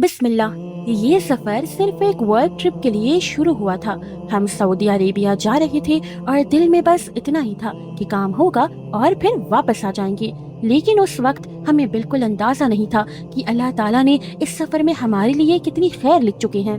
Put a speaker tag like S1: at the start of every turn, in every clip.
S1: بسم اللہ۔ یہ سفر صرف ایک ورک ٹرپ کے لیے شروع ہوا تھا۔ ہم سعودی عربیہ جا رہے تھے اور دل میں بس اتنا ہی تھا کہ کام ہوگا اور پھر واپس آ جائیں گے، لیکن اس وقت ہمیں بالکل اندازہ نہیں تھا کہ اللہ تعالیٰ نے اس سفر میں ہمارے لیے کتنی خیر لکھ چکے ہیں۔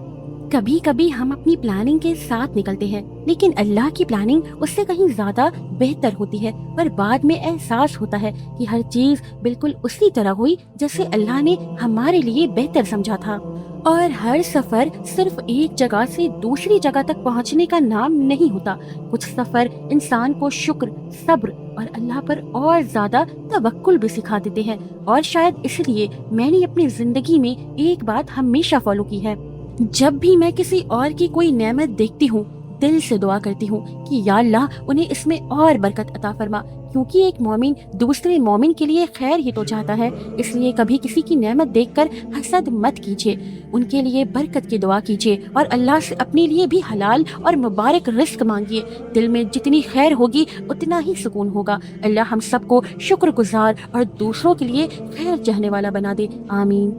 S1: کبھی کبھی ہم اپنی پلاننگ کے ساتھ نکلتے ہیں، لیکن اللہ کی پلاننگ اس سے کہیں زیادہ بہتر ہوتی ہے، اور بعد میں احساس ہوتا ہے کہ ہر چیز بالکل اسی طرح ہوئی جیسے اللہ نے ہمارے لیے بہتر سمجھا تھا۔ اور ہر سفر صرف ایک جگہ سے دوسری جگہ تک پہنچنے کا نام نہیں ہوتا۔ کچھ سفر انسان کو شکر، صبر اور اللہ پر اور زیادہ توکل بھی سکھا دیتے ہیں، اور شاید اس لیے میں نے اپنی زندگی میں ایک بات ہمیشہ فالو کی ہے۔ جب بھی میں کسی اور کی کوئی نعمت دیکھتی ہوں، دل سے دعا کرتی ہوں کہ یا اللہ انہیں اس میں اور برکت عطا فرما، کیونکہ ایک مومن دوسرے مومن کے لیے خیر ہی تو چاہتا ہے۔ اس لیے کبھی کسی کی نعمت دیکھ کر حسد مت کیجیے، ان کے لیے برکت کی دعا کیجیے اور اللہ سے اپنے لیے بھی حلال اور مبارک رزق مانگیے۔ دل میں جتنی خیر ہوگی اتنا ہی سکون ہوگا۔ اللہ ہم سب کو شکر گزار اور دوسروں کے لیے خیر چاہنے والا بنا دے، آمین۔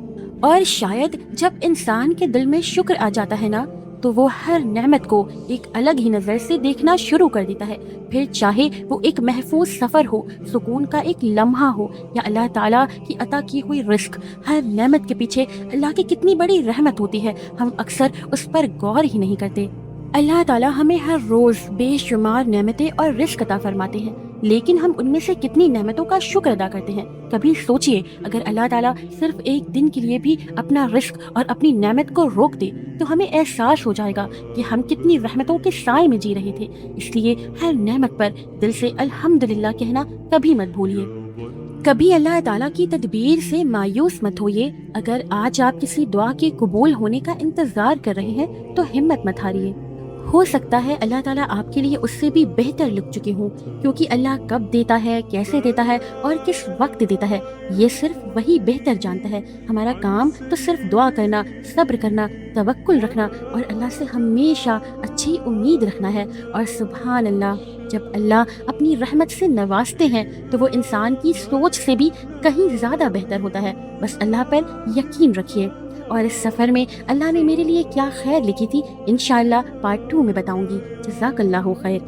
S1: اور شاید جب انسان کے دل میں شکر آ جاتا ہے نا، تو وہ ہر نعمت کو ایک الگ ہی نظر سے دیکھنا شروع کر دیتا ہے، پھر چاہے وہ ایک محفوظ سفر ہو، سکون کا ایک لمحہ ہو، یا اللہ تعالیٰ کی عطا کی ہوئی رزق۔ ہر نعمت کے پیچھے اللہ کی کتنی بڑی رحمت ہوتی ہے، ہم اکثر اس پر غور ہی نہیں کرتے۔ اللہ تعالیٰ ہمیں ہر روز بے شمار نعمتیں اور رزق عطا فرماتے ہیں، لیکن ہم ان میں سے کتنی نعمتوں کا شکر ادا کرتے ہیں؟ کبھی سوچئے، اگر اللہ تعالیٰ صرف ایک دن کے لیے بھی اپنا رزق اور اپنی نعمت کو روک دے تو ہمیں احساس ہو جائے گا کہ ہم کتنی رحمتوں کے سائے میں جی رہے تھے۔ اس لیے ہر نعمت پر دل سے الحمدللہ کہنا کبھی مت بھولیے۔ کبھی اللہ تعالیٰ کی تدبیر سے مایوس مت ہوئیے۔ اگر آج آپ کسی دعا کے قبول ہونے کا انتظار کر رہے ہیں تو ہمت مت ہاریے، ہو سکتا ہے اللہ تعالیٰ آپ کے لیے اس سے بھی بہتر لکھ چکے ہوں، کیونکہ اللہ کب دیتا ہے، کیسے دیتا ہے اور کس وقت دیتا ہے، یہ صرف وہی بہتر جانتا ہے۔ ہمارا کام تو صرف دعا کرنا، صبر کرنا، توکل رکھنا اور اللہ سے ہمیشہ اچھی امید رکھنا ہے۔ اور سبحان اللہ، جب اللہ اپنی رحمت سے نوازتے ہیں تو وہ انسان کی سوچ سے بھی کہیں زیادہ بہتر ہوتا ہے۔ بس اللہ پر یقین رکھیے۔ اور اس سفر میں اللہ نے میرے لیے کیا خیر لکھی تھی، انشاءاللہ پارٹ 2 میں بتاؤں گی۔ جزاک اللہ خیر۔